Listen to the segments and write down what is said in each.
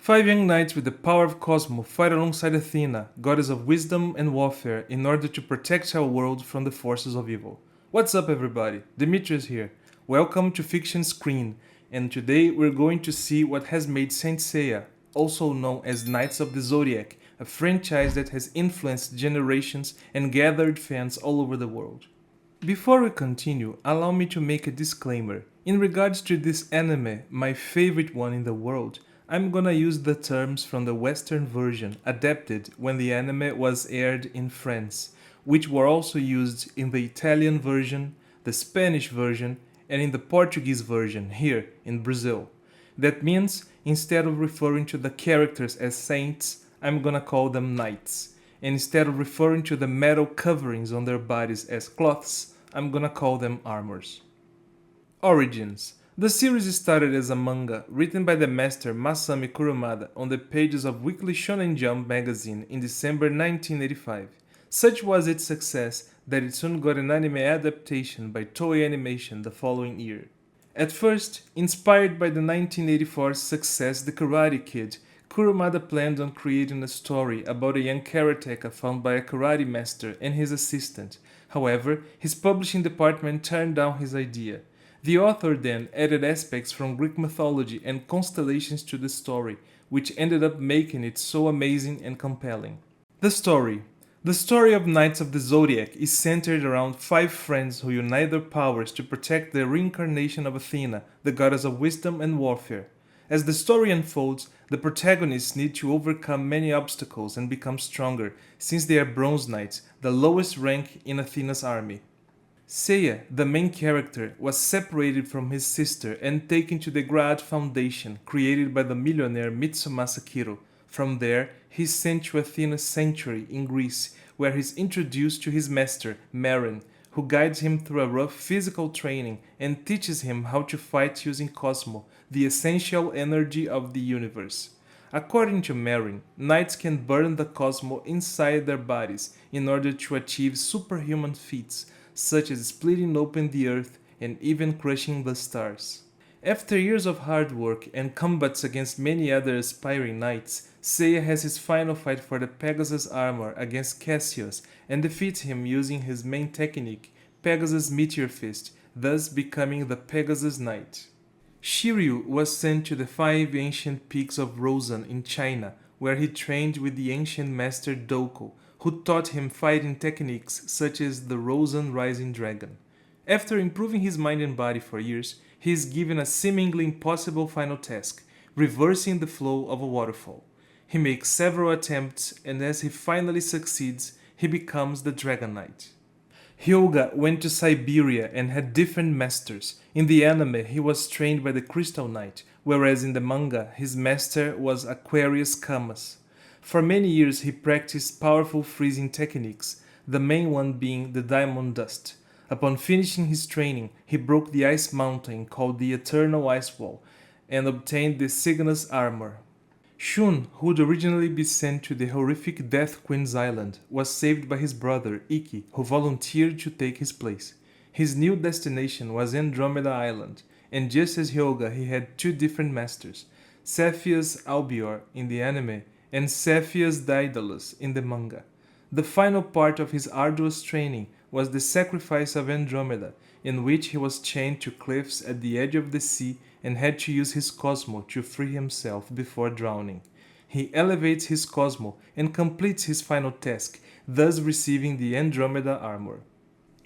Five young knights with the power of Cosmo fight alongside Athena, goddess of wisdom and warfare, in order to protect our world from the forces of evil. What's up, everybody? Demetrius here. Welcome to Fiction Screen, and today we're going to see what has made Saint Seiya, also known as Knights of the Zodiac, a franchise that has influenced generations and gathered fans all over the world. Before we continue, allow me to make a disclaimer. In regards to this anime, my favorite one in the world, I'm gonna use the terms from the Western version adapted when the anime was aired in France, which were also used in the Italian version, the Spanish version, and in the Portuguese version here in Brazil. That means, instead of referring to the characters as saints, I'm gonna call them knights. And instead of referring to the metal coverings on their bodies as cloths, I'm gonna call them armors. Origins. The series started as a manga written by the master Masami Kurumada on the pages of Weekly Shonen Jump magazine in December 1985. Such was its success that it soon got an anime adaptation by Toei Animation the following year. At first, inspired by the 1984 success The Karate Kid, Kurumada planned on creating a story about a young karateka found by a karate master and his assistant. However, his publishing department turned down his idea. The author then added aspects from Greek mythology and constellations to the story, which ended up making it so amazing and compelling. The story. The story of Knights of the Zodiac is centered around five friends who unite their powers to protect the reincarnation of Athena, the goddess of wisdom and warfare. As the story unfolds, the protagonists need to overcome many obstacles and become stronger, since they are Bronze Knights, the lowest rank in Athena's army. Seiya, the main character, was separated from his sister and taken to the Graad Foundation created by the millionaire Mitsumasa Kiro. From there, he is sent to Athena's sanctuary in Greece, where he is introduced to his master, Marin, who guides him through a rough physical training and teaches him how to fight using Cosmo, the essential energy of the universe. According to Marin, knights can burn the Cosmo inside their bodies in order to achieve superhuman feats, such as splitting open the earth and even crushing the stars. After years of hard work and combats against many other aspiring knights, Seiya has his final fight for the Pegasus armor against Cassius and defeats him using his main technique, Pegasus Meteor Fist, thus becoming the Pegasus Knight. Shiryu was sent to the five ancient peaks of Rosan in China, where he trained with the ancient master Doko, who taught him fighting techniques such as the Rosan Rising Dragon. After improving his mind and body for years, he is given a seemingly impossible final task, reversing the flow of a waterfall. He makes several attempts, and as he finally succeeds, he becomes the Dragon Knight. Hyuga went to Siberia and had different masters. In the anime, he was trained by the Crystal Knight, whereas in the manga, his master was Aquarius Camas. For many years, he practiced powerful freezing techniques, the main one being the Diamond Dust. Upon finishing his training, he broke the ice mountain called the Eternal Ice Wall and obtained the Cygnus armor. Shun, who would originally be sent to the horrific Death Queen's Island, was saved by his brother Ikki, who volunteered to take his place. His new destination was Andromeda Island, and just as Hyuga, he had two different masters, Cepheus Albior in the anime and Cepheus Daedalus in the manga. The final part of his arduous training was the sacrifice of Andromeda, in which he was chained to cliffs at the edge of the sea and had to use his Cosmo to free himself before drowning. He elevates his Cosmo and completes his final task, thus receiving the Andromeda armor.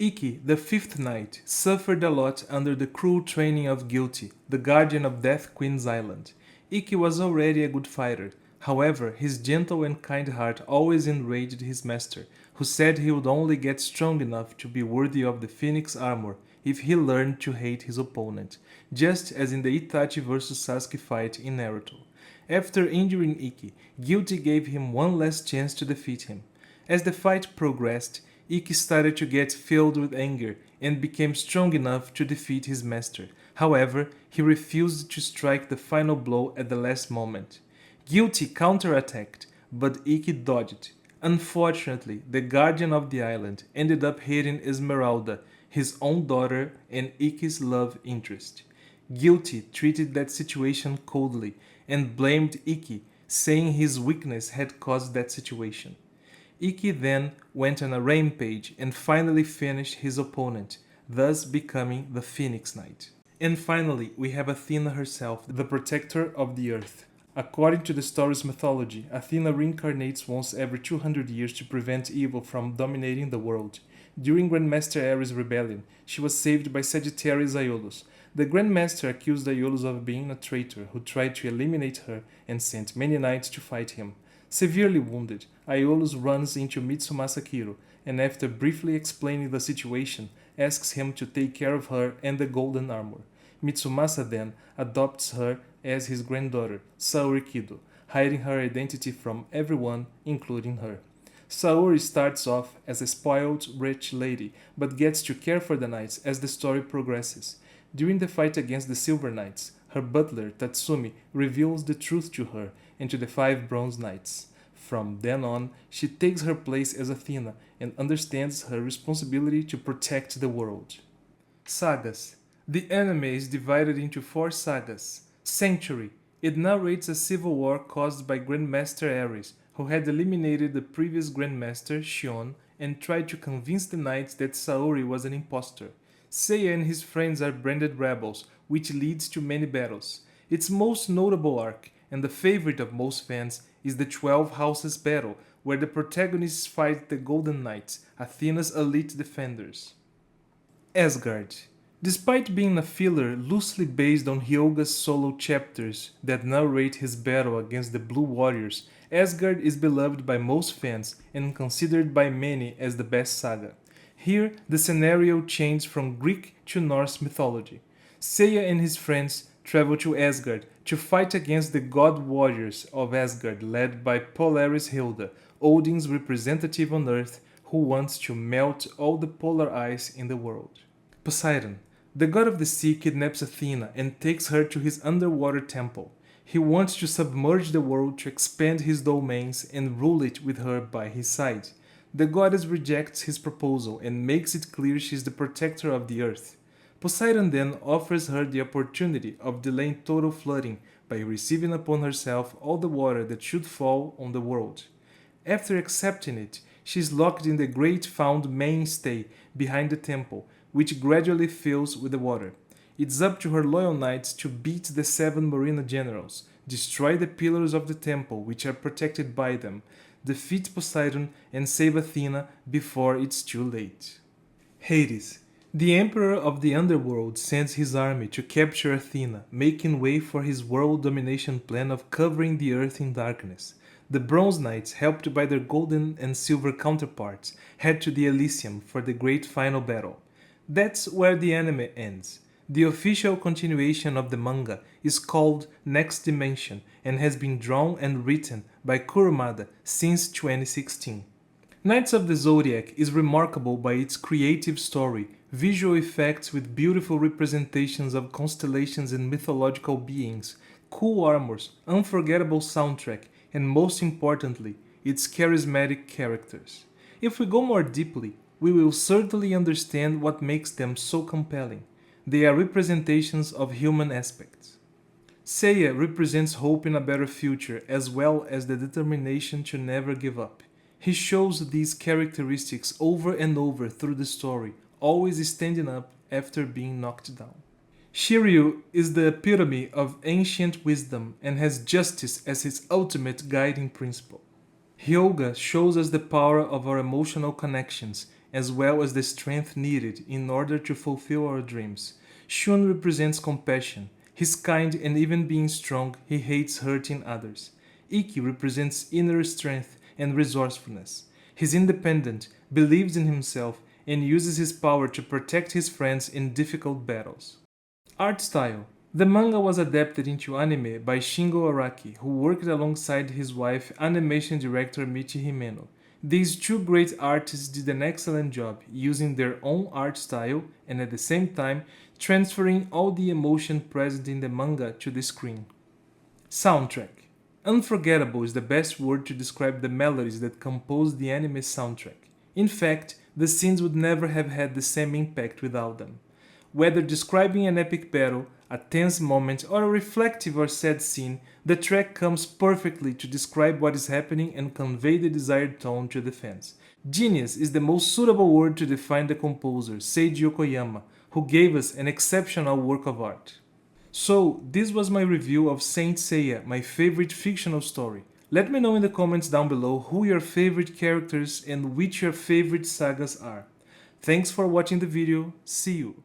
Ikki, the fifth knight, suffered a lot under the cruel training of Guilty, the guardian of Death Queen's Island. Ikki was already a good fighter. However, his gentle and kind heart always enraged his master, who said he would only get strong enough to be worthy of the Phoenix armor if he learned to hate his opponent, just as in the Itachi vs Sasuke fight in Naruto. After injuring Ikki, Guilty gave him one last chance to defeat him. As the fight progressed, Ikki started to get filled with anger and became strong enough to defeat his master. However, he refused to strike the final blow at the last moment. Guilty counterattacked, but Ikki dodged. Unfortunately, the guardian of the island ended up hitting Esmeralda, his own daughter and Ikki's love interest. Guilty treated that situation coldly and blamed Ikki, saying his weakness had caused that situation. Ikki then went on a rampage and finally finished his opponent, thus becoming the Phoenix Knight. And finally, we have Athena herself, the protector of the earth. According to the story's mythology, Athena reincarnates once every 200 years to prevent evil from dominating the world. During Grandmaster Ares' rebellion, she was saved by Sagittarius Aeolus. The Grandmaster accused Aeolus of being a traitor who tried to eliminate her and sent many knights to fight him. Severely wounded, Aeolus runs into Mitsumasa Kiro and after briefly explaining the situation, asks him to take care of her and the golden armor. Mitsumasa then adopts her as his granddaughter, Saori Kido, hiding her identity from everyone, including her. Saori starts off as a spoiled, rich lady, but gets to care for the knights as the story progresses. During the fight against the Silver Knights, her butler, Tatsumi, reveals the truth to her and to the 5 Bronze Knights. From then on, she takes her place as Athena and understands her responsibility to protect the world. Sagas. The anime is divided into 4 sagas. Sanctuary. It narrates a civil war caused by Grandmaster Ares, who had eliminated the previous Grandmaster, Shion, and tried to convince the knights that Saori was an impostor. Seiya and his friends are branded rebels, which leads to many battles. Its most notable arc, and the favorite of most fans, is the 12 Houses battle, where the protagonists fight the Golden Knights, Athena's elite defenders. Asgard. Despite being a filler loosely based on Hyoga's solo chapters that narrate his battle against the Blue Warriors, Asgard is beloved by most fans and considered by many as the best saga. Here, the scenario changed from Greek to Norse mythology. Seiya and his friends travel to Asgard to fight against the god warriors of Asgard led by Polaris Hilda, Odin's representative on Earth, who wants to melt all the polar ice in the world. Poseidon. The god of the sea kidnaps Athena and takes her to his underwater temple. He wants to submerge the world to expand his domains and rule it with her by his side. The goddess rejects his proposal and makes it clear she is the protector of the earth. Poseidon then offers her the opportunity of delaying total flooding by receiving upon herself all the water that should fall on the world. After accepting it, she is locked in the great found mainstay behind the temple, which gradually fills with the water. It's up to her loyal knights to beat the 7 Marina generals, destroy the pillars of the temple which are protected by them, defeat Poseidon and save Athena before it's too late. Hades. The Emperor of the Underworld sends his army to capture Athena, making way for his world domination plan of covering the earth in darkness. The Bronze Knights, helped by their golden and silver counterparts, head to the Elysium for the great final battle. That's where the anime ends. The official continuation of the manga is called Next Dimension and has been drawn and written by Kurumada since 2016. Knights of the Zodiac is remarkable by its creative story, visual effects with beautiful representations of constellations and mythological beings, cool armors, unforgettable soundtrack, and most importantly, its charismatic characters. If we go more deeply, we will certainly understand what makes them so compelling. They are representations of human aspects. Seiya represents hope in a better future as well as the determination to never give up. He shows these characteristics over and over through the story, always standing up after being knocked down. Shiryu is the epitome of ancient wisdom and has justice as his ultimate guiding principle. Hyoga shows us the power of our emotional connections as well as the strength needed in order to fulfill our dreams. Shun represents compassion. He's kind and even being strong, he hates hurting others. Ikki represents inner strength and resourcefulness. He's independent, believes in himself, and uses his power to protect his friends in difficult battles. Art style. The manga was adapted into anime by Shingo Araki, who worked alongside his wife, animation director Michi Himeno. These two great artists did an excellent job using their own art style and at the same time transferring all the emotion present in the manga to the screen. Soundtrack. Unforgettable is the best word to describe the melodies that compose the anime soundtrack. In fact, the scenes would never have had the same impact without them. Whether describing an epic battle, a tense moment, or a reflective or sad scene, the track comes perfectly to describe what is happening and convey the desired tone to the fans. Genius is the most suitable word to define the composer, Seiji Yokoyama, who gave us an exceptional work of art. So, this was my review of Saint Seiya, my favorite fictional story. Let me know in the comments down below who your favorite characters and which your favorite sagas are. Thanks for watching the video, see you!